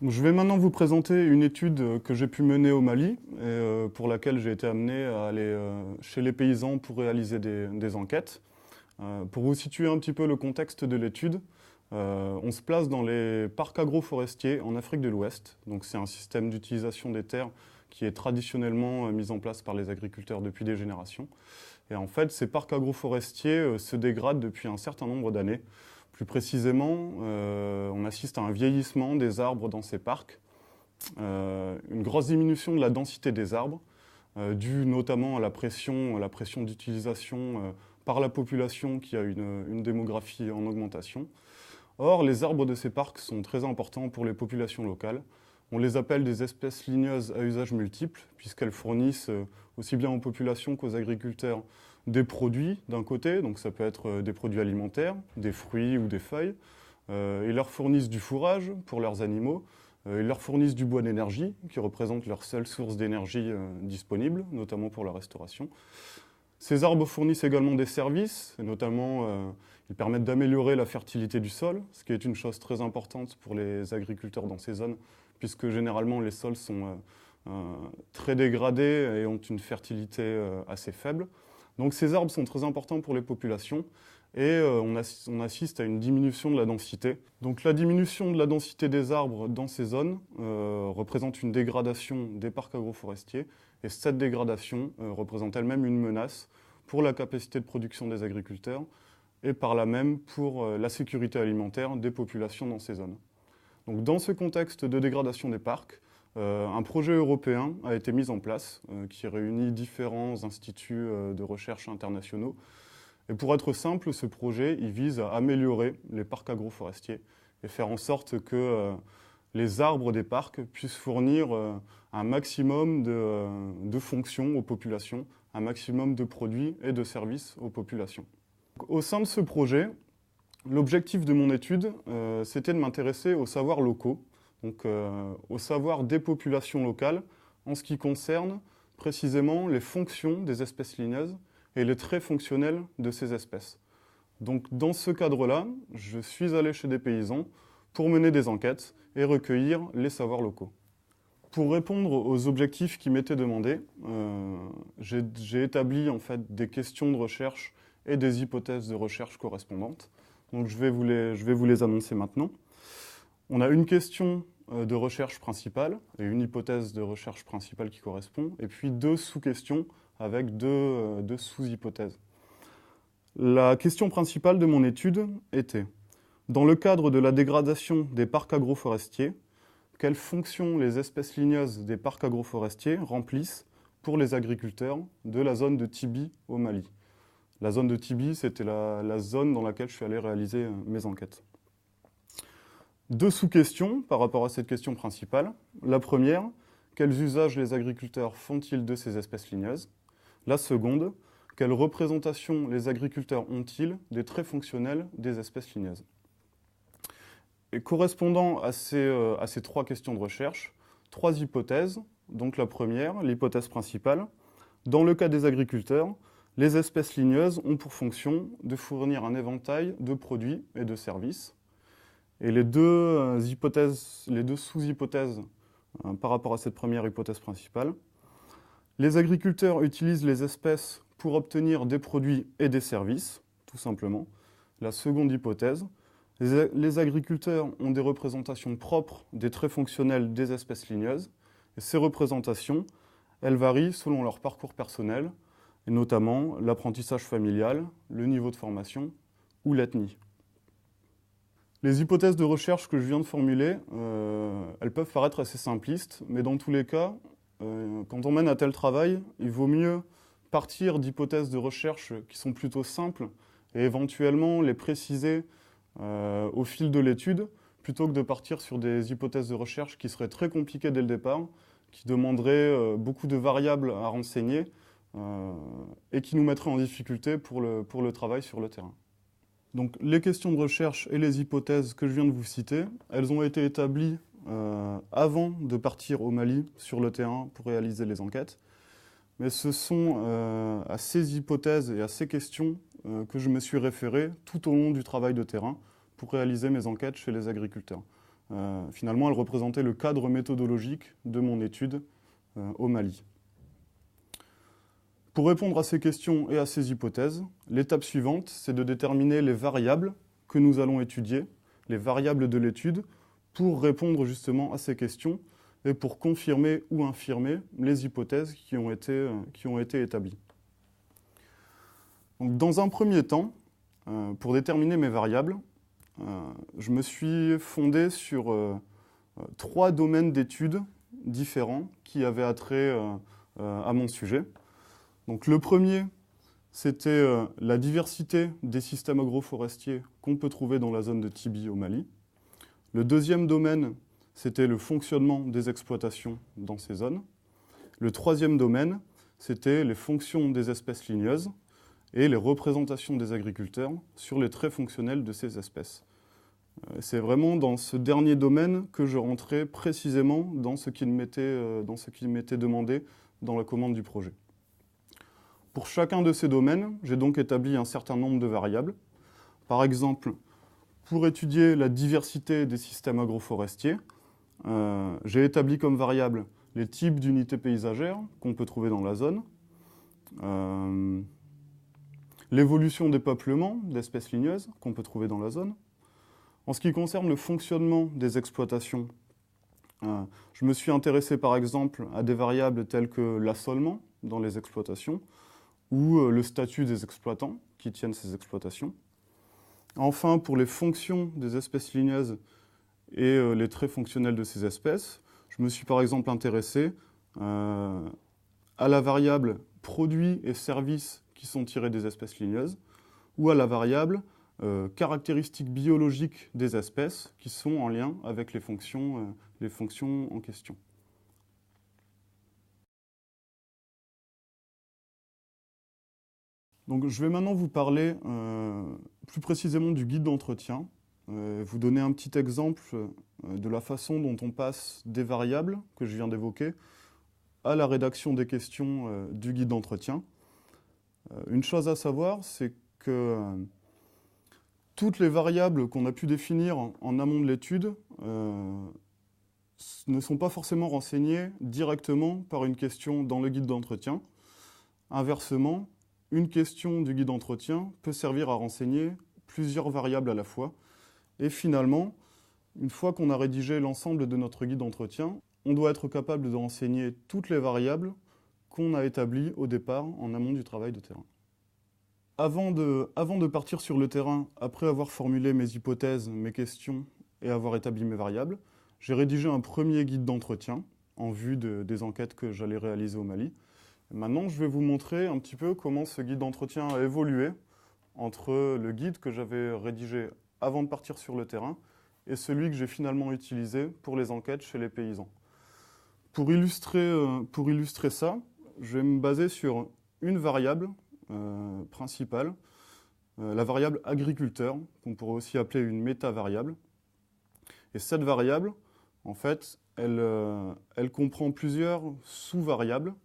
Je vais maintenant vous présenter une étude que j'ai pu mener au Mali et pour laquelle j'ai été amené à aller chez les paysans pour réaliser des enquêtes. Pour vous situer un petit peu le contexte de l'étude, on se place dans les parcs agroforestiers en Afrique de l'Ouest. Donc c'est un système d'utilisation des terres qui est traditionnellement mis en place par les agriculteurs depuis des générations. Et en fait, ces parcs agroforestiers se dégradent depuis un certain nombre d'années. Plus précisément, on assiste à un vieillissement des arbres dans ces parcs, une grosse diminution de la densité des arbres, due notamment à la pression d'utilisation par la population qui a une démographie en augmentation. Or, les arbres de ces parcs sont très importants pour les populations locales. On les appelle des espèces ligneuses à usage multiple, puisqu'elles fournissent aussi bien aux populations qu'aux agriculteurs des produits d'un côté, donc ça peut être des produits alimentaires, des fruits ou des feuilles. Ils leur fournissent du fourrage pour leurs animaux, ils leur fournissent du bois d'énergie, qui représente leur seule source d'énergie disponible, notamment pour la restauration. Ces arbres fournissent également des services, et notamment ils permettent d'améliorer la fertilité du sol, ce qui est une chose très importante pour les agriculteurs dans ces zones, puisque généralement les sols sont très dégradés et ont une fertilité assez faible. Donc ces arbres sont très importants pour les populations et on assiste à une diminution de la densité. Donc la diminution de la densité des arbres dans ces zones représente une dégradation des parcs agroforestiers et cette dégradation représente elle-même une menace pour la capacité de production des agriculteurs et par là même pour la sécurité alimentaire des populations dans ces zones. Donc dans ce contexte de dégradation des parcs, un projet européen a été mis en place qui réunit différents instituts de recherche internationaux. Et pour être simple, ce projet il vise à améliorer les parcs agroforestiers et faire en sorte que les arbres des parcs puissent fournir un maximum de fonctions aux populations, un maximum de produits et de services aux populations. Au sein de ce projet, l'objectif de mon étude, c'était de m'intéresser aux savoirs locaux, donc au savoir des populations locales en ce qui concerne précisément les fonctions des espèces ligneuses et les traits fonctionnels de ces espèces. Donc dans ce cadre-là, je suis allé chez des paysans pour mener des enquêtes et recueillir les savoirs locaux. Pour répondre aux objectifs qui m'étaient demandés, j'ai établi en fait des questions de recherche et des hypothèses de recherche correspondantes. Donc je vais vous les annoncer maintenant. On a une question de recherche principale et une hypothèse de recherche principale qui correspond, et puis deux sous-questions avec deux sous-hypothèses. La question principale de mon étude était, dans le cadre de la dégradation des parcs agroforestiers, quelles fonctions les espèces ligneuses des parcs agroforestiers remplissent pour les agriculteurs de la zone de Tibi au Mali. La zone de Tibi, c'était la zone dans laquelle je suis allé réaliser mes enquêtes. Deux sous-questions par rapport à cette question principale. La première, quels usages les agriculteurs font-ils de ces espèces ligneuses? La seconde, quelle représentation les agriculteurs ont-ils des traits fonctionnels des espèces ligneuses? Et correspondant à ces trois questions de recherche, trois hypothèses. Donc la première, l'hypothèse principale, dans le cas des agriculteurs, les espèces ligneuses ont pour fonction de fournir un éventail de produits et de services. Et les deux sous-hypothèses par rapport à cette première hypothèse principale. Les agriculteurs utilisent les espèces pour obtenir des produits et des services, tout simplement. La seconde hypothèse, les agriculteurs ont des représentations propres des traits fonctionnels des espèces ligneuses. Et ces représentations, elles varient selon leur parcours personnel, et notamment l'apprentissage familial, le niveau de formation ou l'ethnie. Les hypothèses de recherche que je viens de formuler, elles peuvent paraître assez simplistes, mais dans tous les cas, quand on mène un tel travail, il vaut mieux partir d'hypothèses de recherche qui sont plutôt simples et éventuellement les préciser au fil de l'étude, plutôt que de partir sur des hypothèses de recherche qui seraient très compliquées dès le départ, qui demanderaient beaucoup de variables à renseigner et qui nous mettraient en difficulté pour le travail sur le terrain. Donc les questions de recherche et les hypothèses que je viens de vous citer, elles ont été établies avant de partir au Mali sur le terrain pour réaliser les enquêtes. Mais ce sont à ces hypothèses et à ces questions que je me suis référé tout au long du travail de terrain pour réaliser mes enquêtes chez les agriculteurs. Finalement, elle représentait le cadre méthodologique de mon étude au Mali. Pour répondre à ces questions et à ces hypothèses, l'étape suivante, c'est de déterminer les variables que nous allons étudier, les variables de l'étude, pour répondre justement à ces questions et pour confirmer ou infirmer les hypothèses qui ont été établies. Donc, dans un premier temps, pour déterminer mes variables, je me suis fondé sur 3 domaines d'études différents qui avaient attrait à mon sujet. Donc, le premier, c'était la diversité des systèmes agroforestiers qu'on peut trouver dans la zone de Tibi au Mali. Le deuxième domaine, c'était le fonctionnement des exploitations dans ces zones. Le troisième domaine, c'était les fonctions des espèces ligneuses et les représentations des agriculteurs sur les traits fonctionnels de ces espèces. C'est vraiment dans ce dernier domaine que je rentrais précisément dans ce qu'il m'était demandé dans la commande du projet. Pour chacun de ces domaines, j'ai donc établi un certain nombre de variables. Par exemple, pour étudier la diversité des systèmes agroforestiers, j'ai établi comme variable les types d'unités paysagères qu'on peut trouver dans la zone, l'évolution des peuplements d'espèces ligneuses qu'on peut trouver dans la zone. En ce qui concerne le fonctionnement des exploitations, je me suis intéressé par exemple à des variables telles que l'assolement dans les exploitations ou le statut des exploitants qui tiennent ces exploitations. Enfin, pour les fonctions des espèces ligneuses et les traits fonctionnels de ces espèces, je me suis par exemple intéressé à la variable produits et services qui sont tirés des espèces ligneuses ou à la variable caractéristiques biologiques des espèces qui sont en lien avec les fonctions en question. Donc, je vais maintenant vous parler plus précisément du guide d'entretien, vous donner un petit exemple de la façon dont on passe des variables que je viens d'évoquer à la rédaction des questions du guide d'entretien. Une chose à savoir, c'est que toutes les variables qu'on a pu définir en amont de l'étude ne sont pas forcément renseignées directement par une question dans le guide d'entretien. Inversement, une question du guide d'entretien peut servir à renseigner plusieurs variables à la fois. Et finalement, une fois qu'on a rédigé l'ensemble de notre guide d'entretien, on doit être capable de renseigner toutes les variables qu'on a établies au départ en amont du travail de terrain. Avant de partir sur le terrain, après avoir formulé mes hypothèses, mes questions et avoir établi mes variables, j'ai rédigé un premier guide d'entretien en vue des enquêtes que j'allais réaliser au Mali. Maintenant, je vais vous montrer un petit peu comment ce guide d'entretien a évolué entre le guide que j'avais rédigé avant de partir sur le terrain et celui que j'ai finalement utilisé pour les enquêtes chez les paysans. Pour illustrer ça, je vais me baser sur une variable principale, la variable agriculteur, qu'on pourrait aussi appeler une métavariable. Et cette variable, en fait, elle comprend plusieurs sous-variables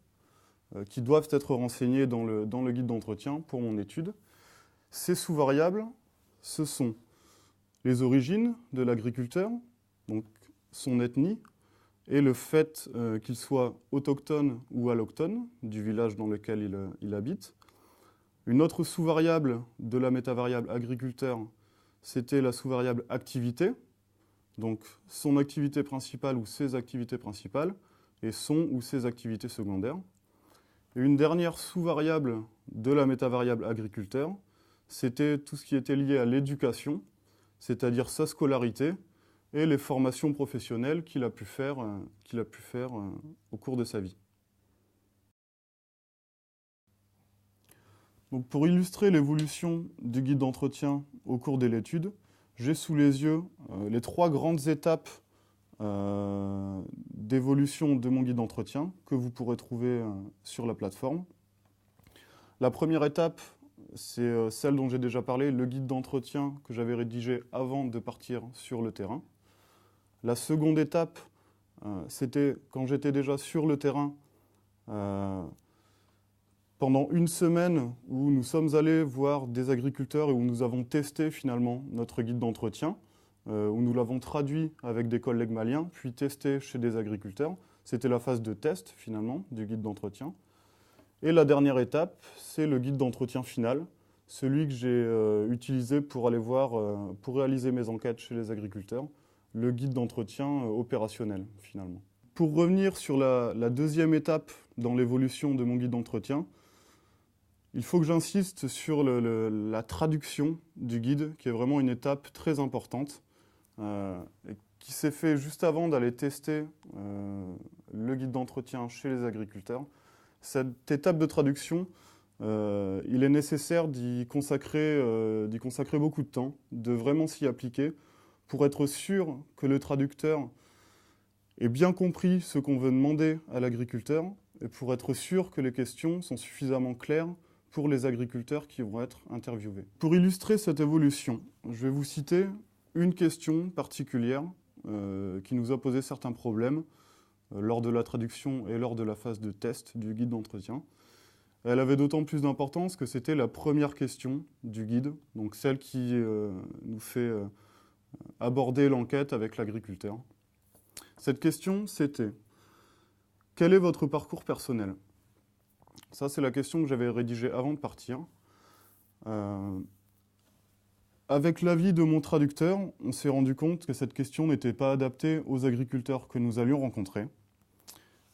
qui doivent être renseignées dans le guide d'entretien pour mon étude. Ces sous-variables, ce sont les origines de l'agriculteur, donc son ethnie, et le fait qu'il soit autochtone ou allochtone du village dans lequel il habite. Une autre sous-variable de la métavariable agriculteur, c'était la sous-variable activité, donc son activité principale ou ses activités principales, et son ou ses activités secondaires. Et une dernière sous-variable de la métavariable agriculteur, c'était tout ce qui était lié à l'éducation, c'est-à-dire sa scolarité et les formations professionnelles qu'il a pu faire au cours de sa vie. Donc pour illustrer l'évolution du guide d'entretien au cours de l'étude, j'ai sous les yeux les 3 grandes étapes d'évolution de mon guide d'entretien que vous pourrez trouver sur la plateforme. La première étape, c'est celle dont j'ai déjà parlé, le guide d'entretien que j'avais rédigé avant de partir sur le terrain. La seconde étape, c'était quand j'étais déjà sur le terrain, pendant une semaine où nous sommes allés voir des agriculteurs et où nous avons testé finalement notre guide d'entretien où nous l'avons traduit avec des collègues maliens, puis testé chez des agriculteurs. C'était la phase de test, finalement, du guide d'entretien. Et la dernière étape, c'est le guide d'entretien final, celui que j'ai utilisé pour aller voir, pour réaliser mes enquêtes chez les agriculteurs, le guide d'entretien opérationnel, finalement. Pour revenir sur la deuxième étape dans l'évolution de mon guide d'entretien, il faut que j'insiste sur la traduction du guide, qui est vraiment une étape très importante, et qui s'est fait juste avant d'aller tester le guide d'entretien chez les agriculteurs. Cette étape de traduction, il est nécessaire d'y consacrer beaucoup de temps, de vraiment s'y appliquer, pour être sûr que le traducteur ait bien compris ce qu'on veut demander à l'agriculteur, et pour être sûr que les questions sont suffisamment claires pour les agriculteurs qui vont être interviewés. Pour illustrer cette évolution, je vais vous citer une question particulière qui nous a posé certains problèmes lors de la traduction et lors de la phase de test du guide d'entretien. Elle avait d'autant plus d'importance que c'était la première question du guide, donc celle qui nous fait aborder l'enquête avec l'agriculteur. Cette question, c'était « Quel est votre parcours personnel ?» Ça, c'est la question que j'avais rédigée avant de partir. Avec l'avis de mon traducteur, on s'est rendu compte que cette question n'était pas adaptée aux agriculteurs que nous allions rencontrer.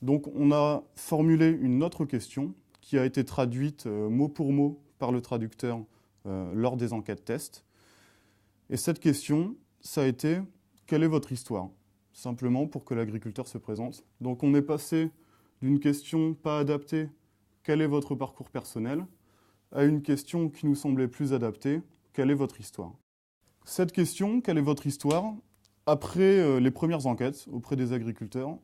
Donc on a formulé une autre question qui a été traduite mot pour mot par le traducteur lors des enquêtes tests. Et cette question, ça a été « Quelle est votre histoire ?» Simplement pour que l'agriculteur se présente. Donc on est passé d'une question pas adaptée « Quel est votre parcours personnel ?» à une question qui nous semblait plus adaptée « Quelle est votre histoire ?» Cette question « Quelle est votre histoire ?» Après les premières enquêtes auprès des agriculteurs,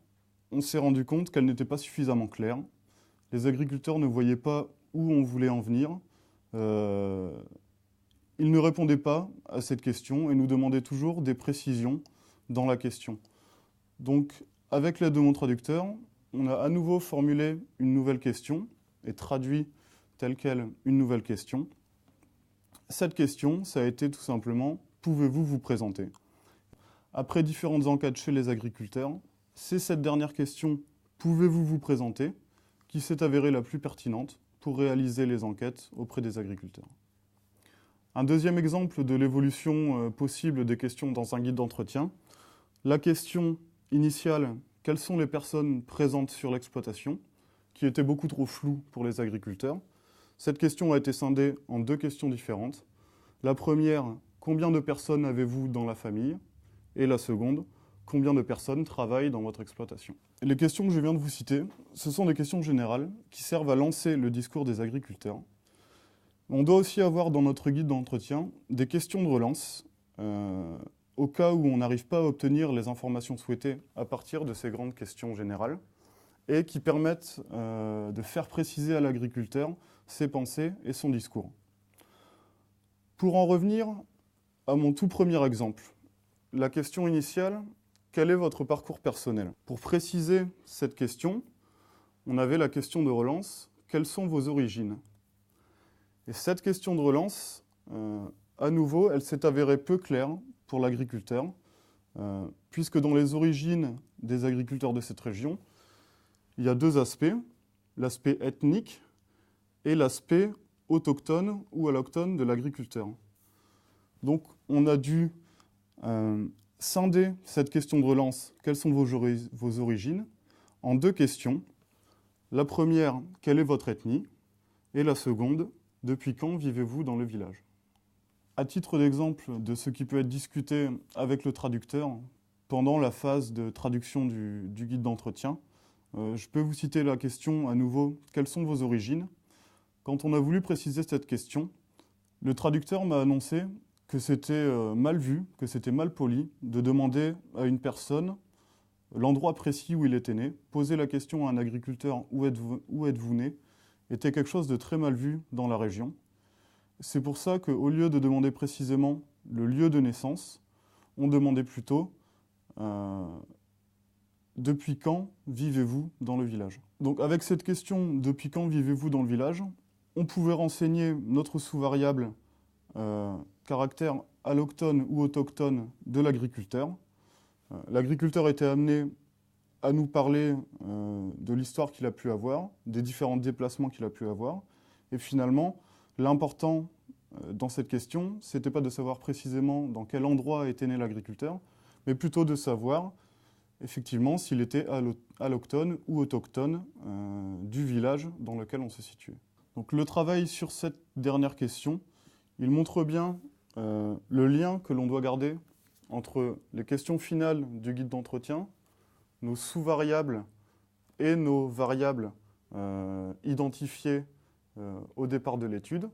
on s'est rendu compte qu'elle n'était pas suffisamment claire. Les agriculteurs ne voyaient pas où on voulait en venir. Ils ne répondaient pas à cette question et nous demandaient toujours des précisions dans la question. Donc, avec l'aide de mon traducteur, on a à nouveau formulé une nouvelle question et traduit telle quelle une nouvelle question. Cette question, ça a été tout simplement « Pouvez-vous vous présenter ?» Après différentes enquêtes chez les agriculteurs, c'est cette dernière question « Pouvez-vous vous présenter ?» qui s'est avérée la plus pertinente pour réaliser les enquêtes auprès des agriculteurs. Un deuxième exemple de l'évolution possible des questions dans un guide d'entretien, la question initiale « Quelles sont les personnes présentes sur l'exploitation ?» qui était beaucoup trop floue pour les agriculteurs. Cette question a été scindée en deux questions différentes. La première, combien de personnes avez-vous dans la famille? Et la seconde, combien de personnes travaillent dans votre exploitation? Les questions que je viens de vous citer, ce sont des questions générales qui servent à lancer le discours des agriculteurs. On doit aussi avoir dans notre guide d'entretien des questions de relance au cas où on n'arrive pas à obtenir les informations souhaitées à partir de ces grandes questions générales et qui permettent de faire préciser à l'agriculteur ses pensées et son discours. Pour en revenir à mon tout premier exemple, la question initiale, quel est votre parcours personnel? Pour préciser cette question, on avait la question de relance, quelles sont vos origines? Et cette question de relance, à nouveau, elle s'est avérée peu claire pour l'agriculteur, puisque dans les origines des agriculteurs de cette région, il y a deux aspects, l'aspect ethnique et l'aspect autochtone ou allochtone de l'agriculteur. Donc on a dû scinder cette question de relance, quelles sont vos origines, en deux questions. La première, quelle est votre ethnie? Et la seconde, depuis quand vivez-vous dans le village? À titre d'exemple de ce qui peut être discuté avec le traducteur pendant la phase de traduction du guide d'entretien, je peux vous citer la question à nouveau, quelles sont vos origines? Quand on a voulu préciser cette question, le traducteur m'a annoncé que c'était mal vu, que c'était mal poli de demander à une personne l'endroit précis où il était né. Poser la question à un agriculteur où êtes-vous né était quelque chose de très mal vu dans la région. C'est pour ça qu'au lieu de demander précisément le lieu de naissance, on demandait plutôt depuis quand vivez-vous dans le village? Donc avec cette question depuis quand vivez-vous dans le village, on pouvait renseigner notre sous-variable caractère alloctone ou autochtone de l'agriculteur. L'agriculteur était amené à nous parler de l'histoire qu'il a pu avoir, des différents déplacements qu'il a pu avoir. Et finalement, l'important dans cette question, ce n'était pas de savoir précisément dans quel endroit était né l'agriculteur, mais plutôt de savoir effectivement s'il était alloctone ou autochtone du village dans lequel on se situait. Donc le travail sur cette dernière question, il montre bien le lien que l'on doit garder entre les questions finales du guide d'entretien, nos sous-variables et nos variables identifiées au départ de l'étude.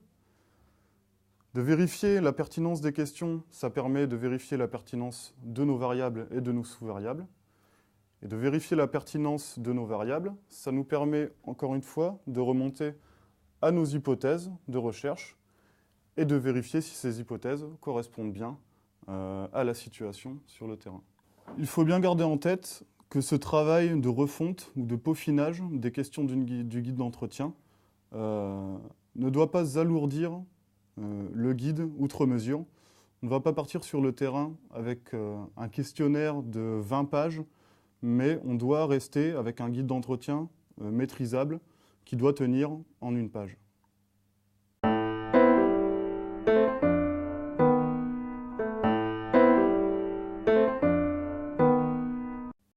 De vérifier la pertinence des questions, ça permet de vérifier la pertinence de nos variables et de nos sous-variables. Et de vérifier la pertinence de nos variables, ça nous permet, encore une fois, de remonter à nos hypothèses de recherche et de vérifier si ces hypothèses correspondent bien à la situation sur le terrain. Il faut bien garder en tête que ce travail de refonte ou de peaufinage des questions du guide d'entretien ne doit pas alourdir le guide outre mesure. On ne va pas partir sur le terrain avec un questionnaire de 20 pages, mais on doit rester avec un guide d'entretien maîtrisable qui doit tenir en une page.